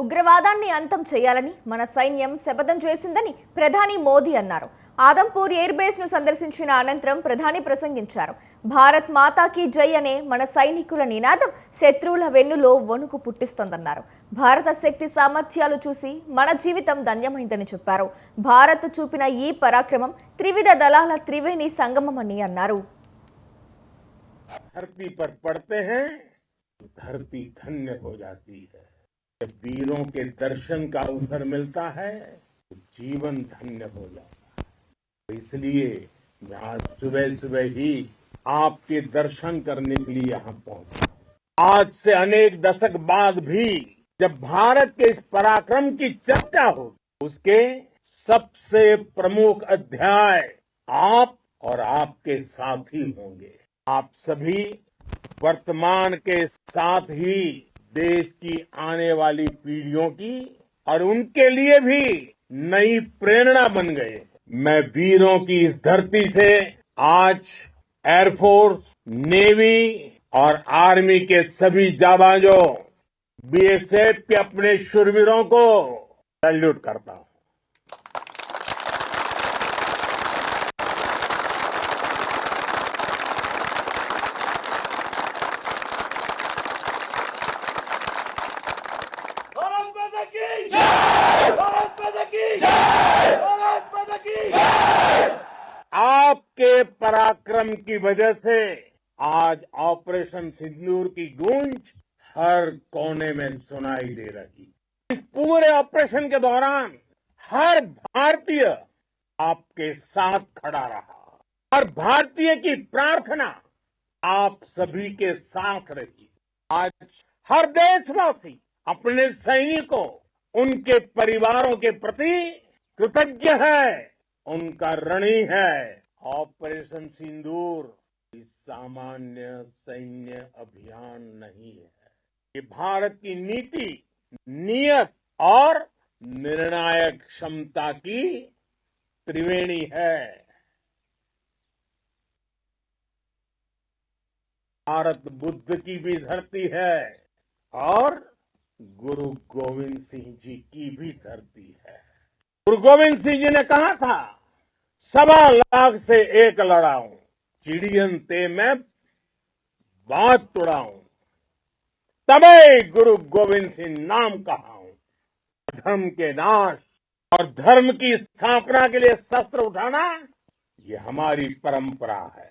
ఉగ్రవాదాన్ని అంతం చేయాలని మన సైన్యం శపథం చేసిందని ప్రధాని మోదీ అన్నారు. ఆదంపూర్ ఎయిర్ బేస్ ను సందర్శించిన అనంతరం ప్రధాని ప్రసంగించారు. భారత్ మాతాకి జై అనే మన సైనికుల నినాదం శత్రువుల వెన్నులో వణుకు పుట్టిస్తోందన్నారు. భారత శక్తి సామర్థ్యాలు చూసి మన జీవితం ధన్యమైందని చెప్పారు. భారత్ చూపిన ఈ పరాక్రమం త్రివిధ దళాల త్రివేణి సంగమం అని అన్నారు. धरती पर पड़ते हैं धरती धन्य हो जाती है। जब वीरों के दर्शन का अवसर मिलता है तो जीवन धन्य हो जाता है। इसलिए मैं आज सुबह सुबह ही आपके दर्शन करने के लिए यहाँ पहुंचा। आज से अनेक दशक बाद भी जब भारत के इस पराक्रम की चर्चा होगी, उसके सबसे प्रमुख अध्याय आप और आपके साथी होंगे। आप सभी वर्तमान के साथ ही देश की आने वाली पीढ़ियों की और उनके लिए भी नई प्रेरणा बन गए। मैं वीरों की इस धरती से आज एयरफोर्स, नेवी और आर्मी के सभी जाबाजों, बीएसएफ के अपने शूरवीरों को सैल्यूट करता हूं। आपके पराक्रम की वजह से आज ऑपरेशन सिंदूर की गूंज हर कोने में सुनाई दे रही। इस पूरे ऑपरेशन के दौरान हर भारतीय आपके साथ खड़ा रहा। हर भारतीय की प्रार्थना आप सभी के साथ रही। आज हर देशवासी अपने सैनिकों, उनके परिवारों के प्रति कृतज्ञ है, उनका ऋणी है। ऑपरेशन सिंदूर इस सामान्य सैन्य अभियान नहीं है। ये भारत की नीति, नियत और निर्णायक क्षमता की त्रिवेणी है। भारत बुद्ध की भी धरती है और गुरु गोविंद सिंह जी की भी धरती है। गुरु गोविंद सिंह जी ने कहा था, 1.25 से एक लड़ाऊं, चिड़ियन ते मैं बात तुड़ाऊं, तबे गुरु गोविंद सिंह नाम कहाऊं। धर्म के नाश और धर्म की स्थापना के लिए शस्त्र उठाना ये हमारी परंपरा है।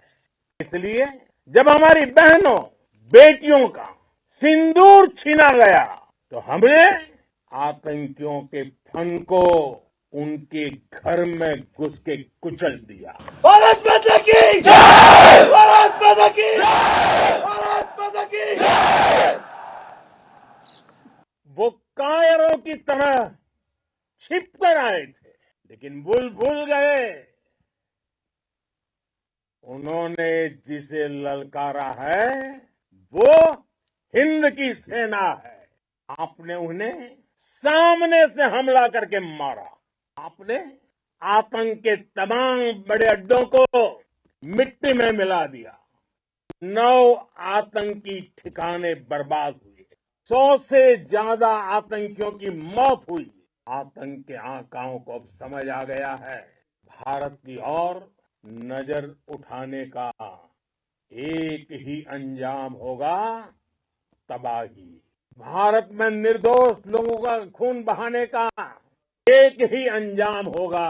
इसलिए जब हमारी बहनों, बेटियों का सिंदूर छीना गया तो हमने आतंकियों के फन को उनके घर में घुस के कुचल दिया। भारत माता की जय! भारत माता की जय! भारत माता की जय! वो कायरों की तरह छिप कर आए थे, लेकिन भूल गए उन्होंने जिसे ललकारा है वो हिंद की सेना है। आपने उन्हें सामने से हमला करके मारा। आपने आतंक के तमाम बड़े अड्डों को मिट्टी में मिला दिया। 9 आतंकी ठिकाने बर्बाद हुए। 100 से ज्यादा आतंकियों की मौत हुई। आतंक के आकाओं को अब समझ आ गया है, भारत की ओर नजर उठाने का एक ही अंजाम होगा, तबाही। भारत में निर्दोष लोगों का खून बहाने का एक ही अंजाम होगा,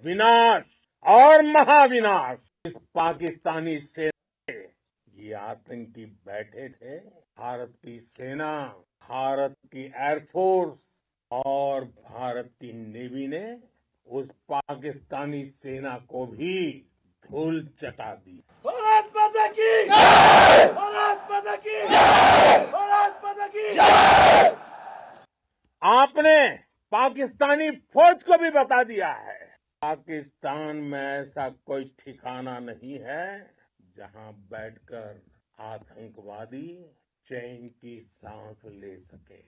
विनाश और महाविनाश। इस पाकिस्तानी सेना ये आतंकी बैठे थे, भारत की सेना, भारत की एयरफोर्स और भारत की नेवी ने उस पाकिस्तानी सेना को भी धूल चटा दी। भारत माता की जय! भारत माता की जय! भारत माता की जय! आपने पाकिस्तानी फौज को भी बता दिया है, पाकिस्तान में ऐसा कोई ठिकाना नहीं है जहां बैठकर आतंकवादी चैन की सांस ले सके।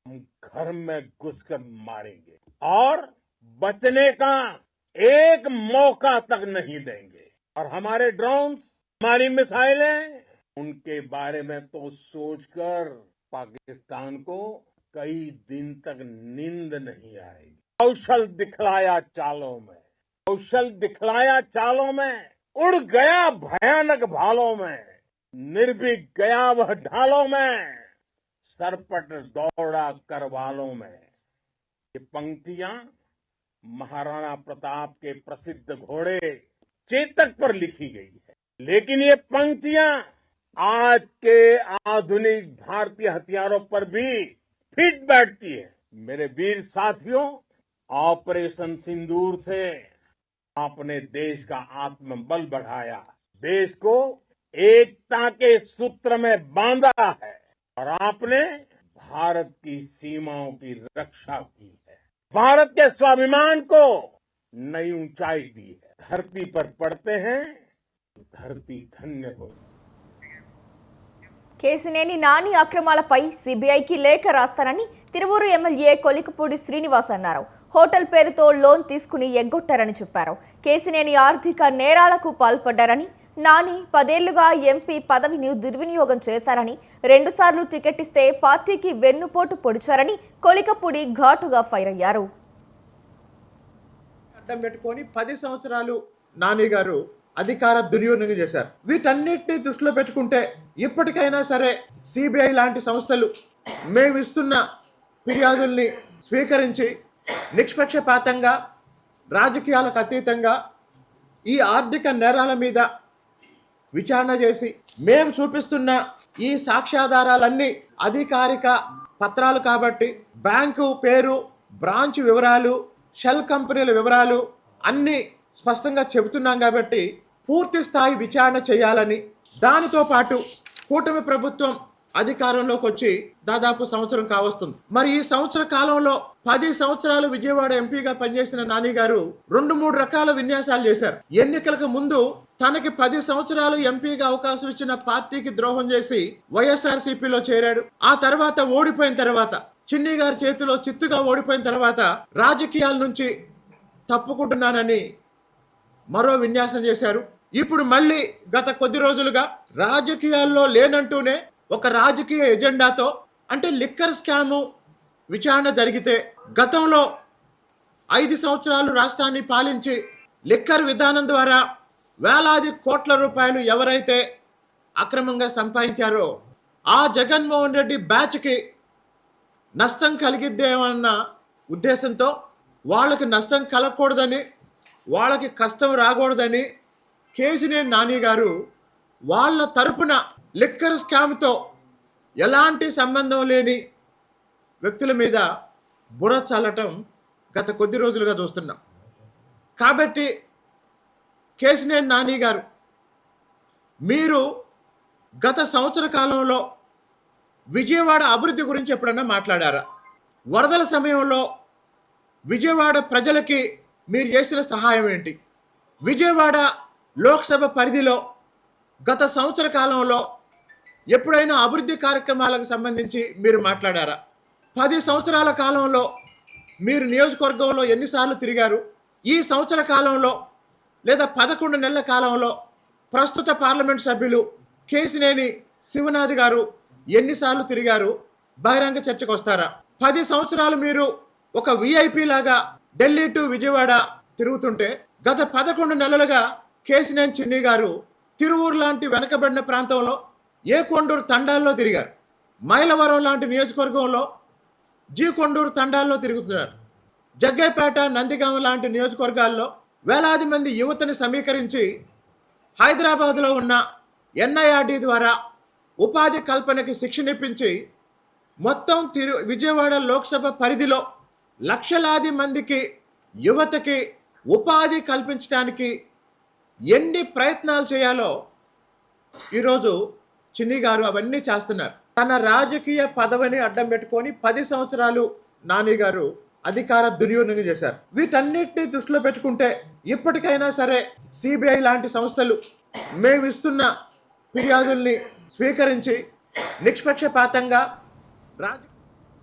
हम घर में घुसकर मारेंगे और बचने का एक मौका तक नहीं देंगे। और हमारे ड्रोन्स, हमारी मिसाइलें, उनके बारे में तो सोचकर पाकिस्तान को कई दिन तक नींद नहीं आएगी। कौशल दिखलाया चालों में, कौशल दिखलाया चालों में, उड़ गया भयानक भालों में, निर्भीक गया वह ढालों में, सरपट दौड़ा करवालों में। ये पंक्तियां महाराणा प्रताप के प्रसिद्ध घोड़े चेतक पर लिखी गई है, लेकिन ये पंक्तियां आज के आधुनिक भारतीय हथियारों पर भी फिट बैठती है। मेरे वीर साथियों, ऑपरेशन सिंदूर से आपने देश का आत्मबल बढ़ाया, देश को एकता के सूत्र में बांधा है और आपने भारत की सीमाओं की रक्षा की है, भारत के स्वाभिमान को नई ऊंचाई दी है। धरती पर पड़ते हैं, धरती धन्य हो। కేసినేని నాని అక్రమాలపై సిబిఐకి లేఖ రాస్తానని తిరువూరు ఎమ్మెల్యే కొలికపూడి శ్రీనివాస్ అన్నారు. హోటల్ పేరుతో లోన్ తీసుకుని ఎగ్గొట్టారని చెప్పారు. కేసినేని ఆర్థిక నేరాలకు పాల్పడ్డారని, నాని 10 ఏళ్లుగా ఎంపీ పదవిని దుర్వినియోగం చేశారని, 2 సార్లు టికెట్ ఇస్తే పార్టీకి వెన్నుపోటు పొడిచారని కొలికపూడి ఘాటుగా ఫైర్ అయ్యారు. అడ్డం పెట్టుకొని 10 సంవత్సరాలు నాని గారు అధికార దుర్వినియోగం చేశారు. వీటన్నిటిని దృష్టిలో పెట్టుకుంటే ఇప్పటికైనా సరే సిబిఐ లాంటి సంస్థలు మేము ఇస్తున్న ఫిర్యాదుల్ని స్వీకరించి నిష్పక్షపాతంగా, రాజకీయాలకు అతీతంగా ఈ ఆర్థిక నేరాల మీద విచారణ చేసి మేము చూపిస్తున్న ఈ సాక్ష్యాధారాలన్నీ అధికారిక పత్రాలు కాబట్టి బ్యాంకు పేరు, బ్రాంచ్ వివరాలు, షెల్ కంపెనీల వివరాలు అన్నీ స్పష్టంగా చెబుతున్నాం కాబట్టి పూర్తి స్థాయి విచారణ చేయాలని, దానితో పాటు కూటమి ప్రభుత్వం అధికారంలోకి వచ్చి దాదాపు సంవత్సరం కావస్తుంది. మరి ఈ సంవత్సర కాలంలో 10 సంవత్సరాలు విజయవాడ ఎంపీగా పనిచేసిన నాని గారు 2-3 రకాల విన్యాసాలు చేశారు. ఎన్నికలకు ముందు తనకి 10 సంవత్సరాలు ఎంపీగా అవకాశం ఇచ్చిన పార్టీకి ద్రోహం చేసి వైఎస్ఆర్సీపీలో చేరాడు. ఆ తర్వాత ఓడిపోయిన తర్వాత, చిన్ని గారి చేతిలో చిత్తుగా ఓడిపోయిన తర్వాత రాజకీయాల నుంచి తప్పుకుంటున్నానని మరో విన్యాసం చేశారు. ఇప్పుడు మళ్ళీ గత కొద్ది రోజులుగా రాజకీయాల్లో లేనంటూనే ఒక రాజకీయ ఎజెండాతో, అంటే లిక్కర్ స్కాము విచారణ జరిగితే గతంలో 5 సంవత్సరాలు రాష్ట్రాన్ని పాలించి లిక్కర్ విధానం ద్వారా వేలాది కోట్ల రూపాయలు ఎవరైతే అక్రమంగా సంపాదించారో ఆ జగన్మోహన్ రెడ్డి బ్యాచ్కి నష్టం కలిగిద్దేమన్న ఉద్దేశంతో, వాళ్ళకి నష్టం కలగకూడదని, వాళ్ళకి కష్టం రాకూడదని కేసినేని నాని గారు వాళ్ళ తరపున లిక్కర్ స్కామ్తో ఎలాంటి సంబంధం లేని వ్యక్తుల మీద బుర్ర చల్లటం గత కొద్ది రోజులుగా చూస్తున్నాం. కాబట్టి కేసినేని నాని గారు, మీరు గత సంవత్సర కాలంలో విజయవాడ అభివృద్ధి గురించి ఎప్పుడన్నా మాట్లాడారా? వరదల సమయంలో విజయవాడ ప్రజలకి మీరు చేసిన సహాయం ఏంటి? విజయవాడ లోక్సభ పరిధిలో గత సంవత్సర కాలంలో ఎప్పుడైనా అభివృద్ధి కార్యక్రమాలకు సంబంధించి మీరు మాట్లాడారా? 10 సంవత్సరాల కాలంలో మీరు నియోజకవర్గంలో ఎన్నిసార్లు తిరిగారు? ఈ సంవత్సర కాలంలో లేదా 11 నెలల కాలంలో ప్రస్తుత పార్లమెంట్ సభ్యులు కేసినేని శివనాథ్ గారు ఎన్నిసార్లు తిరిగారు? బహిరంగ చర్చకు వస్తారా? 10 సంవత్సరాలు మీరు ఒక విఐపి లాగా ఢిల్లీ టు విజయవాడ తిరుగుతుంటే గత 11 నెలలుగా కేసినేని చిన్ని గారు తిరువూరు లాంటి వెనకబడిన ప్రాంతంలో ఏ కొండూరు తండాల్లో తిరిగారు. మైలవరం లాంటి నియోజకవర్గంలో జీ కొండూరు తండాల్లో తిరుగుతున్నారు. జగ్గైపేట, నందిగామ లాంటి నియోజకవర్గాల్లో వేలాది మంది యువతని సమీకరించి హైదరాబాద్లో ఉన్న ఎన్ఐఆర్డి ద్వారా ఉపాధి కల్పనకి శిక్షణ ఇప్పించి మొత్తం విజయవాడ లోక్సభ పరిధిలో లక్షలాది మందికి, యువతకి ఉపాధి కల్పించడానికి ఎన్ని ప్రయత్నాలు చేయాలో ఈరోజు చిన్ని గారు అవన్నీ చేస్తున్నారు. తన రాజకీయ పదవిని అడ్డం పెట్టుకొని 10 సంవత్సరాలు నాని గారు అధికార దుర్వినియోగం చేశారు. వీటన్నిటిని దృష్టిలో పెట్టుకుంటే ఇప్పటికైనా సరే సిబిఐ లాంటి సంస్థలు మేము ఇస్తున్న ఫిర్యాదుల్ని స్వీకరించి నిష్పక్షపాతంగా